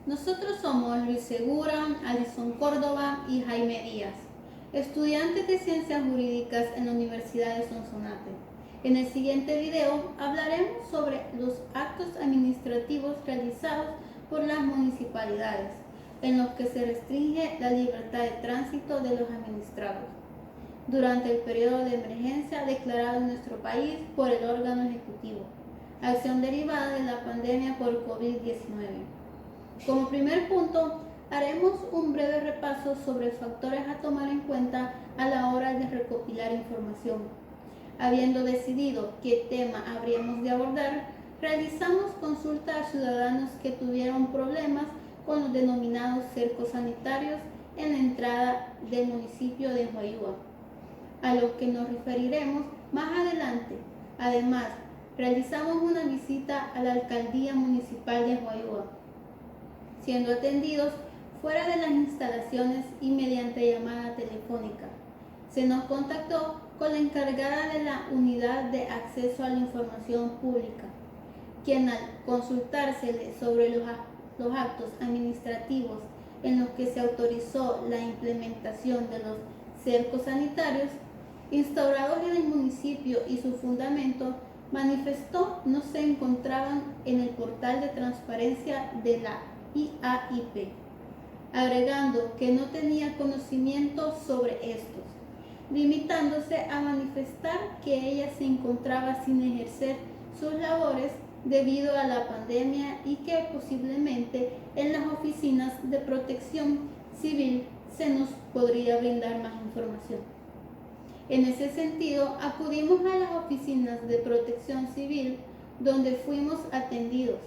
Nosotros somos Luis Segura, Alison Córdoba y Jaime Díaz, estudiantes de Ciencias Jurídicas en la Universidad de Sonsonate. En el siguiente video hablaremos sobre los actos administrativos realizados por las municipalidades, en los que se restringe la libertad de tránsito de los administrados durante el periodo de emergencia declarado en nuestro país por el órgano ejecutivo, acción derivada de la pandemia por COVID-19. Como primer punto, haremos un breve repaso sobre factores a tomar en cuenta a la hora de recopilar información. Habiendo decidido qué tema habríamos de abordar, realizamos consulta a ciudadanos que tuvieron problemas con los denominados cercos sanitarios en la entrada del municipio de Huayúa, a los que nos referiremos más adelante. Además, realizamos una visita a la alcaldía municipal de Huayúa, siendo atendidos fuera de las instalaciones y mediante llamada telefónica. Se nos contactó con la encargada de la Unidad de Acceso a la Información Pública, quien al consultársele sobre los actos administrativos en los que se autorizó la implementación de los cercos sanitarios instaurados en el municipio y su fundamento, manifestó no se encontraban en el portal de transparencia de la IAIP, agregando que no tenía conocimiento sobre estos, limitándose a manifestar que ella se encontraba sin ejercer sus labores debido a la pandemia y que posiblemente en las oficinas de protección civil se nos podría brindar más información. En ese sentido, acudimos a las oficinas de protección civil donde fuimos atendidos,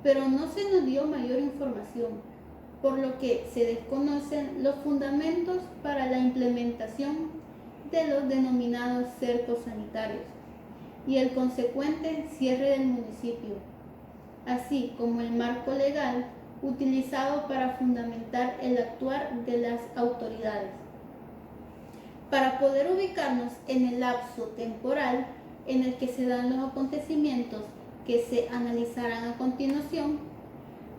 pero no se nos dio mayor información, por lo que se desconocen los fundamentos para la implementación de los denominados cercos sanitarios y el consecuente cierre del municipio, así como el marco legal utilizado para fundamentar el actuar de las autoridades. Para poder ubicarnos en el lapso temporal en el que se dan los acontecimientos que se analizarán a continuación,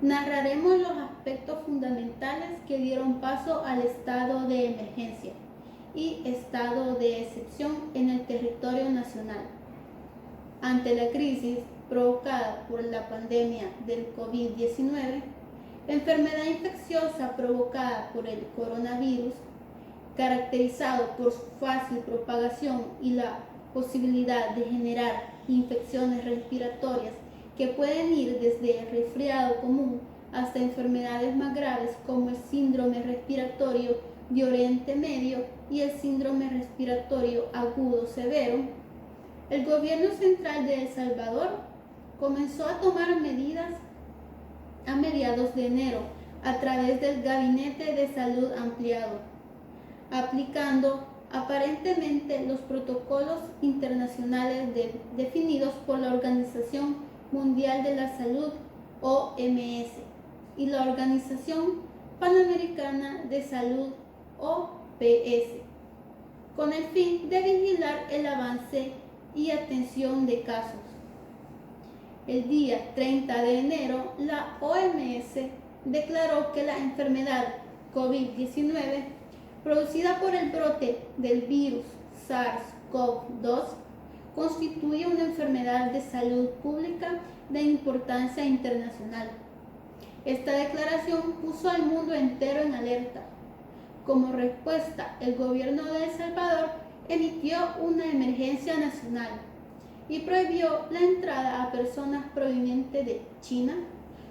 narraremos los aspectos fundamentales que dieron paso al estado de emergencia y estado de excepción en el territorio nacional. Ante la crisis provocada por la pandemia del COVID-19, enfermedad infecciosa provocada por el coronavirus, caracterizado por su fácil propagación y la posibilidad de generar infecciones respiratorias que pueden ir desde el resfriado común hasta enfermedades más graves como el síndrome respiratorio de Oriente Medio y el síndrome respiratorio agudo severo, el gobierno central de El Salvador comenzó a tomar medidas a mediados de enero a través del Gabinete de Salud Ampliado, aplicando aparentemente los protocolos internacionales definidos por la Organización Mundial de la Salud, OMS, y la Organización Panamericana de Salud, OPS, con el fin de vigilar el avance y atención de casos. El día 30 de enero, la OMS declaró que la enfermedad COVID-19 producida por el brote del virus SARS-CoV-2 constituye una enfermedad de salud pública de importancia internacional. Esta declaración puso al mundo entero en alerta. Como respuesta, el gobierno de El Salvador emitió una emergencia nacional y prohibió la entrada a personas provenientes de China.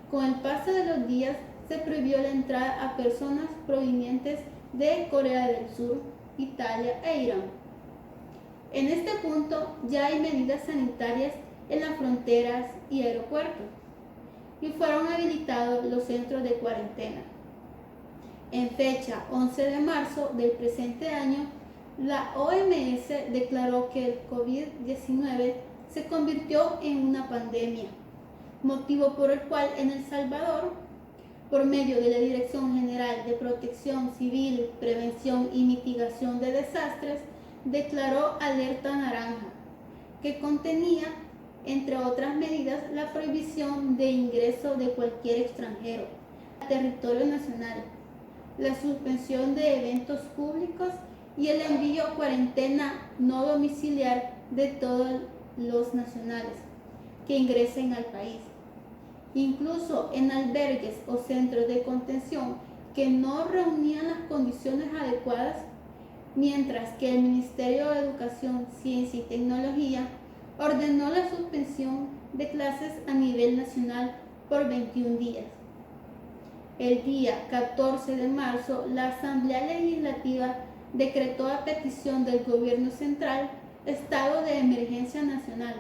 Con el paso de los días, se prohibió la entrada a personas provenientes de Corea del Sur, Italia e Irán. En este punto ya hay medidas sanitarias en las fronteras y aeropuertos y fueron habilitados los centros de cuarentena. En fecha 11 de marzo del presente año, la OMS declaró que el COVID-19 se convirtió en una pandemia, motivo por el cual en El Salvador, por medio de la Dirección General de Protección Civil, Prevención y Mitigación de Desastres, declaró alerta naranja, que contenía, entre otras medidas, la prohibición de ingreso de cualquier extranjero, territorio nacional, la suspensión de eventos públicos y el envío a cuarentena no domiciliar de todos los nacionales que ingresen al país, incluso en albergues o centros de contención que no reunían las condiciones adecuadas, mientras que el Ministerio de Educación, Ciencia y Tecnología ordenó la suspensión de clases a nivel nacional por 21 días. El día 14 de marzo, la Asamblea Legislativa decretó a petición del Gobierno Central estado de emergencia nacional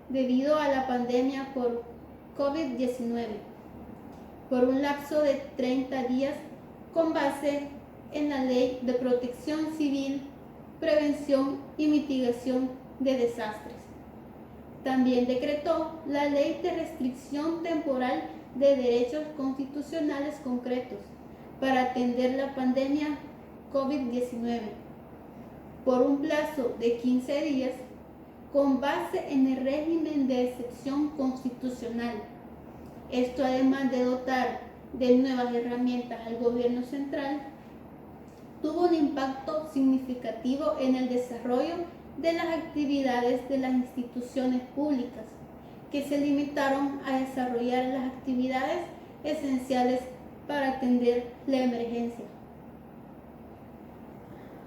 debido a la pandemia por COVID-19 por un lapso de 30 días con base en la Ley de Protección Civil, Prevención y Mitigación de Desastres. También decretó la Ley de Restricción Temporal de Derechos Constitucionales Concretos para atender la pandemia COVID-19 por un plazo de 15 días con base en el régimen de excepción constitucional. Esto, además de dotar de nuevas herramientas al gobierno central, tuvo un impacto significativo en el desarrollo de las actividades de las instituciones públicas, que se limitaron a desarrollar las actividades esenciales para atender la emergencia.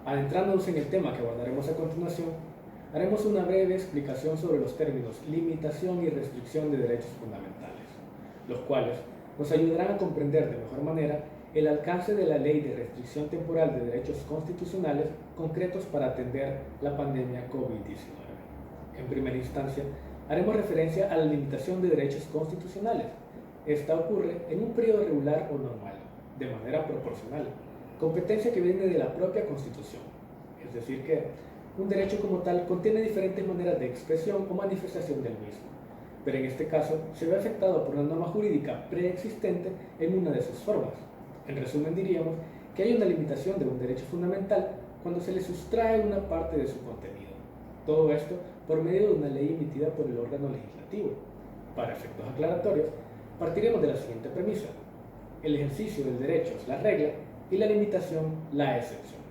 Adentrándonos en el tema que abordaremos a continuación, haremos una breve explicación sobre los términos limitación y restricción de derechos fundamentales, los cuales nos ayudarán a comprender de mejor manera el alcance de la Ley de Restricción Temporal de Derechos Constitucionales concretos para atender la pandemia COVID-19. En primera instancia, haremos referencia a la limitación de derechos constitucionales. Esta ocurre en un periodo regular o normal, de manera proporcional, competencia que viene de la propia Constitución. Es decir que un derecho como tal contiene diferentes maneras de expresión o manifestación del mismo, pero en este caso se ve afectado por una norma jurídica preexistente en una de sus formas. En resumen, diríamos que hay una limitación de un derecho fundamental cuando se le sustrae una parte de su contenido. Todo esto por medio de una ley emitida por el órgano legislativo. Para efectos aclaratorios, partiremos de la siguiente premisa: el ejercicio del derecho es la regla y la limitación la excepción.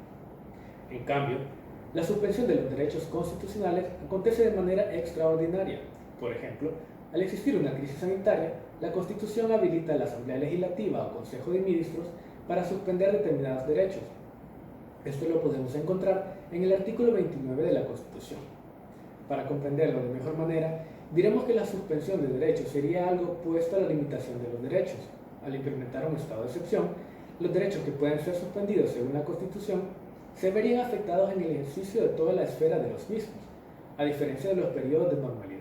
En cambio, la suspensión de los derechos constitucionales acontece de manera extraordinaria. Por ejemplo, al existir una crisis sanitaria, la Constitución habilita a la Asamblea Legislativa o Consejo de Ministros para suspender determinados derechos. Esto lo podemos encontrar en el artículo 29 de la Constitución. Para comprenderlo de mejor manera, diremos que la suspensión de derechos sería algo opuesto a la limitación de los derechos. Al implementar un estado de excepción, los derechos que pueden ser suspendidos según la Constitución se verían afectados en el ejercicio de toda la esfera de los mismos, a diferencia de los periodos de normalidad.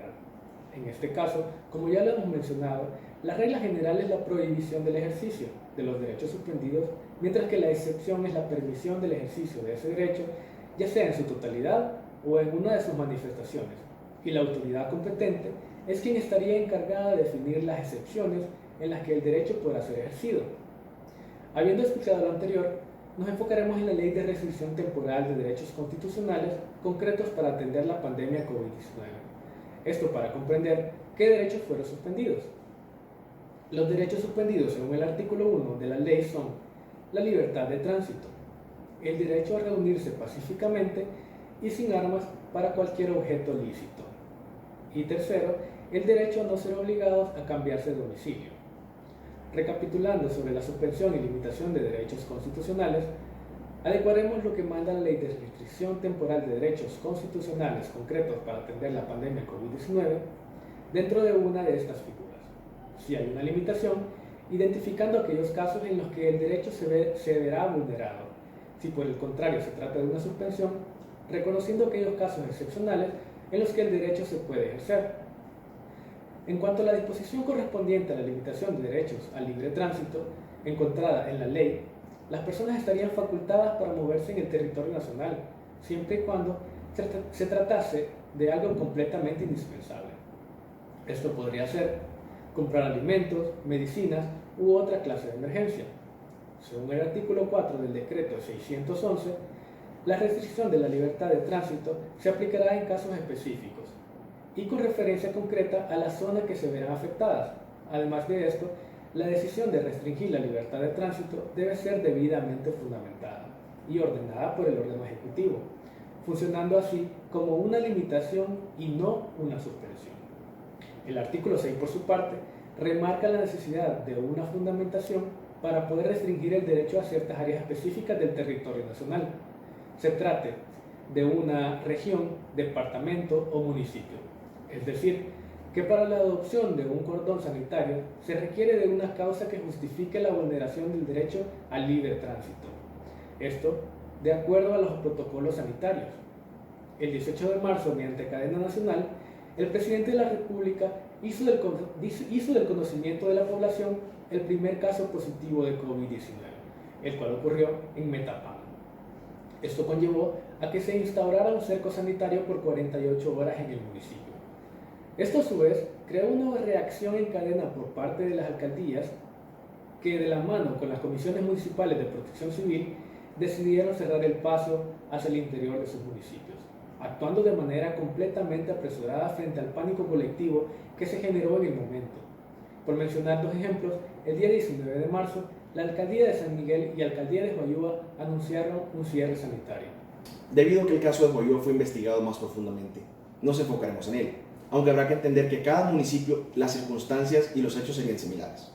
En este caso, como ya lo hemos mencionado, la regla general es la prohibición del ejercicio de los derechos suspendidos, mientras que la excepción es la permisión del ejercicio de ese derecho, ya sea en su totalidad o en una de sus manifestaciones, y la autoridad competente es quien estaría encargada de definir las excepciones en las que el derecho podrá ser ejercido. Habiendo explicado lo anterior, nos enfocaremos en la Ley de Restricción Temporal de Derechos Constitucionales concretos para atender la pandemia COVID-19. Esto para comprender qué derechos fueron suspendidos. Los derechos suspendidos según el artículo 1 de la ley son la libertad de tránsito, el derecho a reunirse pacíficamente y sin armas para cualquier objeto lícito, y tercero, el derecho a no ser obligados a cambiarse de domicilio. Recapitulando sobre la suspensión y limitación de derechos constitucionales, adecuaremos lo que manda la Ley de Restricción Temporal de Derechos Constitucionales concretos para atender la pandemia COVID-19 dentro de una de estas figuras. Si hay una limitación, identificando aquellos casos en los que el derecho se verá vulnerado. Si por el contrario se trata de una suspensión, reconociendo aquellos casos excepcionales en los que el derecho se puede ejercer. En cuanto a la disposición correspondiente a la limitación de derechos al libre tránsito, encontrada en la ley, las personas estarían facultadas para moverse en el territorio nacional, siempre y cuando se tratase de algo completamente indispensable. Esto podría ser comprar alimentos, medicinas u otra clase de emergencia. Según el artículo 4 del decreto 611, la restricción de la libertad de tránsito se aplicará en casos específicos y con referencia concreta a la zona que se verán afectadas. Además de esto, La decisión de restringir la libertad de tránsito debe ser debidamente fundamentada y ordenada por el órgano ejecutivo, funcionando así como una limitación y no una suspensión. El artículo 6, por su parte, remarca la necesidad de una fundamentación para poder restringir el derecho a ciertas áreas específicas del territorio nacional, se trate de una región, departamento o municipio. Es decir, que para la adopción de un cordón sanitario se requiere de una causa que justifique la vulneración del derecho al libre tránsito. Esto de acuerdo a los protocolos sanitarios. El 18 de marzo, mediante cadena nacional, el presidente de la República hizo del conocimiento de la población el primer caso positivo de COVID-19, el cual ocurrió en Metapán. Esto conllevó a que se instaurara un cerco sanitario por 48 horas en el municipio. Esto a su vez creó una reacción en cadena por parte de las alcaldías que, de la mano con las comisiones municipales de protección civil, decidieron cerrar el paso hacia el interior de sus municipios, actuando de manera completamente apresurada frente al pánico colectivo que se generó en el momento. Por mencionar dos ejemplos, el día 19 de marzo, la alcaldía de San Miguel y la alcaldía de Huayúa anunciaron un cierre sanitario. Debido a que el caso de Huayúa fue investigado más profundamente, nos enfocaremos en él, aunque habrá que entender que cada municipio, las circunstancias y los hechos serían similares.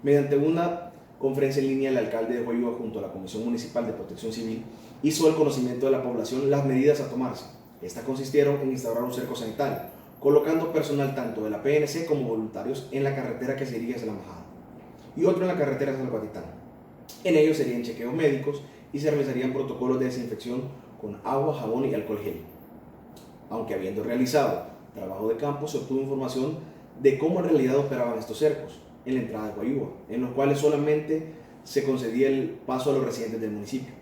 Mediante una conferencia en línea, el alcalde de Huayúa junto a la Comisión Municipal de Protección Civil hizo el conocimiento de la población las medidas a tomarse. Estas consistieron en instaurar un cerco sanitario, colocando personal tanto de la PNC como voluntarios en la carretera que se dirige hacia La Majada y otro en la carretera hacia Salvatitán. En ellos serían chequeos médicos y se realizarían protocolos de desinfección con agua, jabón y alcohol gel. Aunque habiendo realizado trabajo de campo, se obtuvo información de cómo en realidad operaban estos cercos en la entrada de Huayúa, en los cuales solamente se concedía el paso a los residentes del municipio,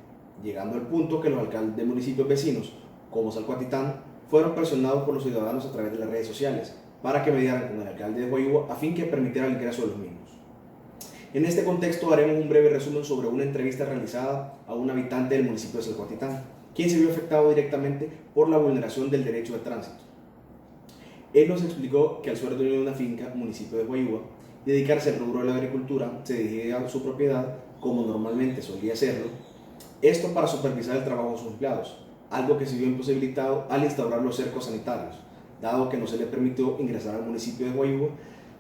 llegando al punto que los alcaldes de municipios vecinos, como Salcuatitán, fueron presionados por los ciudadanos a través de las redes sociales para que mediaran con el alcalde de Huayúa a fin que permitiera el ingreso de los mismos. En este contexto haremos un breve resumen sobre una entrevista realizada a un habitante del municipio de Salcuatitán, quien se vio afectado directamente por la vulneración del derecho de tránsito. Él nos explicó que al ser dueño de una finca, municipio de Huayúa, y dedicarse al rubro de la agricultura, se dirigía a su propiedad, como normalmente solía hacerlo, esto para supervisar el trabajo de sus empleados, algo que se vio imposibilitado al instaurar los cercos sanitarios, dado que no se le permitió ingresar al municipio de Huayúa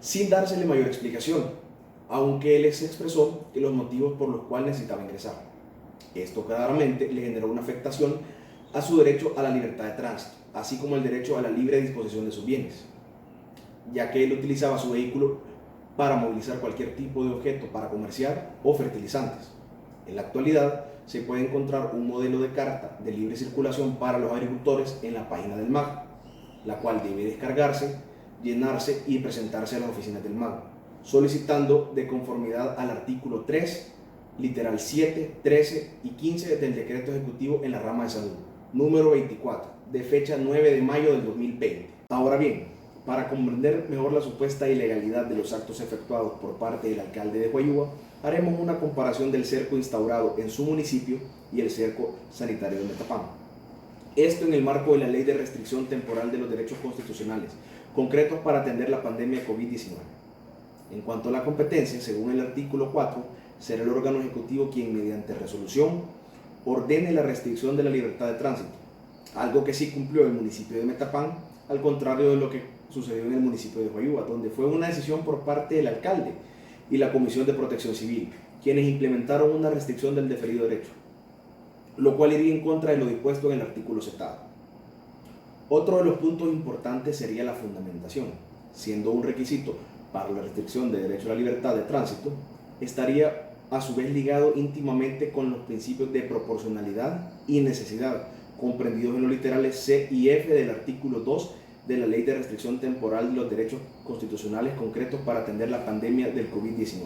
sin dársele mayor explicación, aunque él les expresó que los motivos por los cuales necesitaba ingresar. Esto claramente le generó una afectación a su derecho a la libertad de tránsito, así como el derecho a la libre disposición de sus bienes, ya que él utilizaba su vehículo para movilizar cualquier tipo de objeto para comerciar o fertilizantes. En la actualidad se puede encontrar un modelo de carta de libre circulación para los agricultores en la página del MAG, la cual debe descargarse, llenarse y presentarse a las oficinas del MAG, solicitando de conformidad al artículo 3, literal 7, 13 y 15 del Decreto Ejecutivo en la rama de salud, número 24, de fecha 9 de mayo del 2020. Ahora bien, para comprender mejor la supuesta ilegalidad de los actos efectuados por parte del alcalde de Huayúa, haremos una comparación del cerco instaurado en su municipio y el cerco sanitario de Metapán. Esto en el marco de la Ley de Restricción Temporal de los Derechos Constitucionales, concretos para atender la pandemia COVID-19. En cuanto a la competencia, según el artículo 4, será el órgano ejecutivo quien, mediante resolución, ordene la restricción de la libertad de tránsito, algo que sí cumplió el municipio de Metapán, al contrario de lo que sucedió en el municipio de Huayúa, donde fue una decisión por parte del alcalde y la Comisión de Protección Civil, quienes implementaron una restricción del deferido derecho, lo cual iría en contra de lo dispuesto en el artículo citado. Otro de los puntos importantes sería la fundamentación, siendo un requisito para la restricción de derecho a la libertad de tránsito, estaría a su vez ligado íntimamente con los principios de proporcionalidad y necesidad, comprendidos en los literales C y F del artículo 2 de la Ley de Restricción Temporal de los Derechos Constitucionales concretos para atender la pandemia del COVID-19.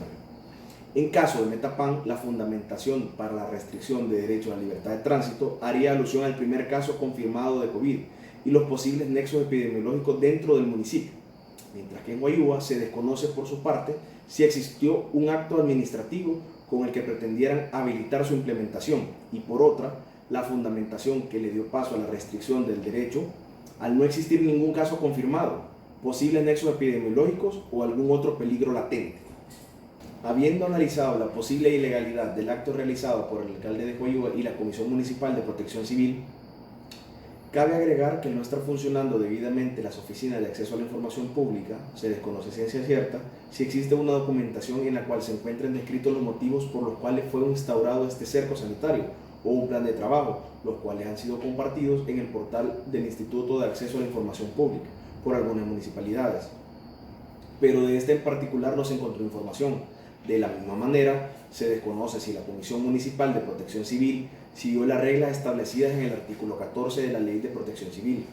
En caso de Metapán, la fundamentación para la restricción de derecho a la libertad de tránsito haría alusión al primer caso confirmado de COVID y los posibles nexos epidemiológicos dentro del municipio, mientras que en Huayúa se desconoce por su parte si existió un acto administrativo con el que pretendieran habilitar su implementación y por otra, la fundamentación que le dio paso a la restricción del derecho al no existir ningún caso confirmado, posibles nexos epidemiológicos o algún otro peligro latente. Habiendo analizado la posible ilegalidad del acto realizado por el alcalde de Coyúa y la Comisión Municipal de Protección Civil, cabe agregar que al no estar funcionando debidamente las oficinas de acceso a la información pública, se desconoce ciencia cierta si existe una documentación en la cual se encuentren descritos los motivos por los cuales fue instaurado este cerco sanitario o un plan de trabajo, los cuales han sido compartidos en el portal del Instituto de Acceso a la Información Pública por algunas municipalidades. Pero de este en particular no se encontró información. De la misma manera, se desconoce si la Comisión Municipal de Protección Civil siguió las reglas establecidas en el artículo 14 de la Ley de Protección Civil,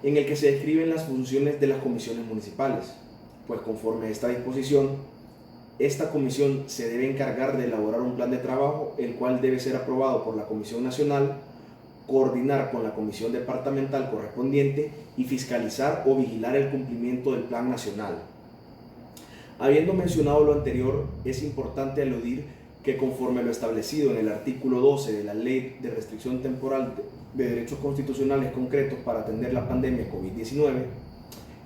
en el que se describen las funciones de las comisiones municipales, pues conforme a esta disposición, esta comisión se debe encargar de elaborar un plan de trabajo, el cual debe ser aprobado por la Comisión Nacional, coordinar con la Comisión Departamental correspondiente y fiscalizar o vigilar el cumplimiento del Plan Nacional. Habiendo mencionado lo anterior, es importante aludir que conforme a lo establecido en el artículo 12 de la Ley de Restricción Temporal de Derechos Constitucionales Concretos para atender la pandemia COVID-19,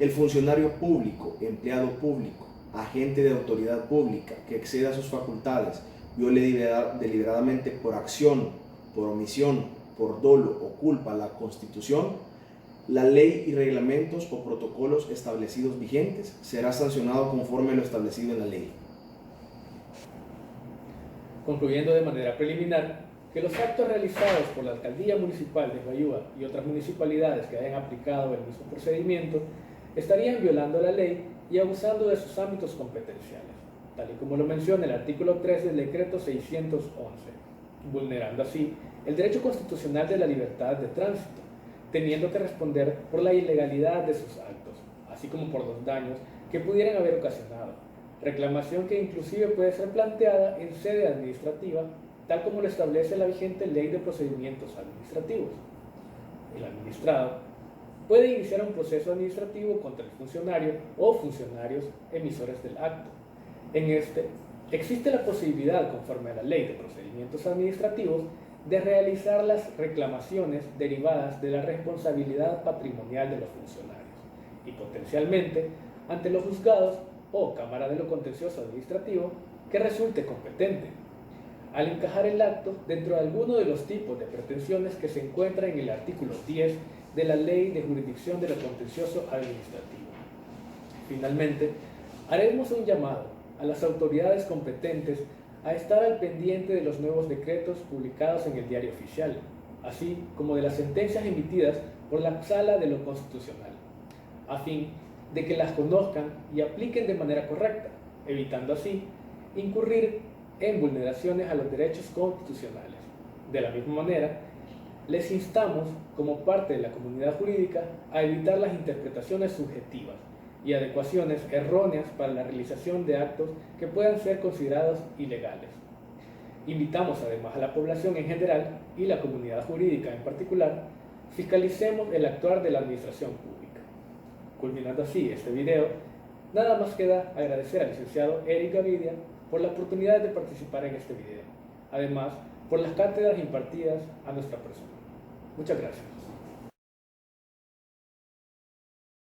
el funcionario público, empleado público, agente de autoridad pública que exceda sus facultades, viole deliberadamente por acción, por omisión, por dolo o culpa la Constitución, la ley y reglamentos o protocolos establecidos vigentes, será sancionado conforme a lo establecido en la ley. Concluyendo de manera preliminar que los actos realizados por la Alcaldía Municipal de Coyúa y otras municipalidades que hayan aplicado el mismo procedimiento estarían violando la ley y abusando de sus ámbitos competenciales, tal y como lo menciona el artículo 3 del decreto 611, vulnerando así el derecho constitucional de la libertad de tránsito, teniendo que responder por la ilegalidad de sus actos, así como por los daños que pudieran haber ocasionado, reclamación que inclusive puede ser planteada en sede administrativa, tal como lo establece la vigente Ley de Procedimientos Administrativos. El administrado puede iniciar un proceso administrativo contra el funcionario o funcionarios emisores del acto. En este, existe la posibilidad, conforme a la Ley de Procedimientos Administrativos, de realizar las reclamaciones derivadas de la responsabilidad patrimonial de los funcionarios y potencialmente ante los juzgados o Cámara de lo Contencioso Administrativo que resulte competente, al encajar el acto dentro de alguno de los tipos de pretensiones que se encuentran en el artículo 10 de la Ley de Jurisdicción de lo Contencioso Administrativo. Finalmente, haremos un llamado a las autoridades competentes a estar al pendiente de los nuevos decretos publicados en el Diario Oficial, así como de las sentencias emitidas por la Sala de lo Constitucional, a fin de que las conozcan y apliquen de manera correcta, evitando así incurrir en vulneraciones a los derechos constitucionales. De la misma manera, les instamos, como parte de la comunidad jurídica, a evitar las interpretaciones subjetivas y adecuaciones erróneas para la realización de actos que puedan ser considerados ilegales. Invitamos además a la población en general y la comunidad jurídica en particular, fiscalicemos el actuar de la administración pública. Culminando así este video, nada más queda agradecer al licenciado Eric Gavidia por la oportunidad de participar en este video, además por las cátedras impartidas a nuestra persona. Muchas gracias.